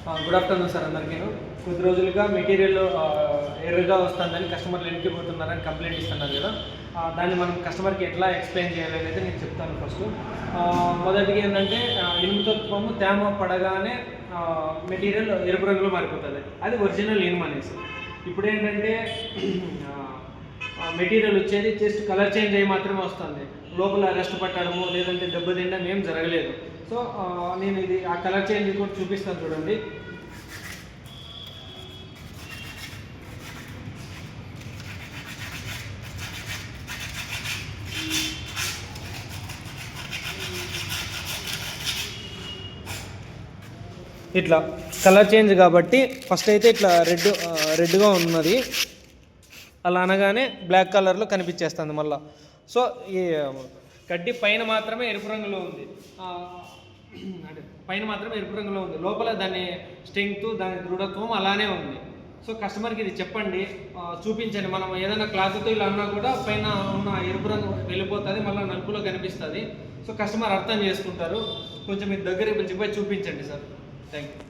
Good afternoon sir అందరికీ. కొద్ది రోజులుగా మెటీరియల్ ఎర్రగా వస్తుందని కస్టమర్లు వెనక్కిపోతున్నారని కంప్లైంట్ ఇస్తున్నారు కదా. దాన్ని మనం కస్టమర్కి ఎట్లా ఎక్స్ప్లెయిన్ చేయాలి అయితే నేను చెప్తాను. ఫస్ట్ మొదటిగా ఏంటంటే ఇనుముతత్వము తేమ పడగానే మెటీరియల్ ఎరుపు రంగులో మారిపోతుంది. అది ఒరిజినల్ ఇనుము అనేసి. ఇప్పుడు ఏంటంటే మెటీరియల్ వచ్చేది జస్ట్ కలర్ చేంజ్ అయ్యి మాత్రమే వస్తుంది. లోపల రెస్ట్ పట్టడము లేదంటే దెబ్బతిండడం ఏం జరగలేదు. సో నేను ఇది ఆ కలర్ చేంజ్ కూడా చూపిస్తాను చూడండి. ఇట్లా కలర్ చేంజ్ కాబట్టి ఫస్ట్ అయితే ఇట్లా రెడ్గా ఉన్నది, అలా అనగానే బ్లాక్ కలర్లో కనిపించేస్తుంది మళ్ళీ. సో ఈ గడ్డి పైన మాత్రమే ఎరుపు రంగులో ఉంది, పైన మాత్రమే ఎరుపు రంగులో ఉంది, లోపల దాని స్ట్రెంగ్త్ దాని దృఢత్వం అలానే ఉంది. సో కస్టమర్కి ఇది చెప్పండి, చూపించండి. మనం ఏదైనా క్లాత్తో ఇలా అన్నా కూడా పైన ఉన్న ఎరుపు రంగు వెళ్ళిపోతుంది, మళ్ళీ నలుపులో కనిపిస్తుంది. సో కస్టమర్ అర్థం చేసుకుంటారు. కొంచెం మీ దగ్గర పిలిచిపోయి చూపించండి సార్. Thank you.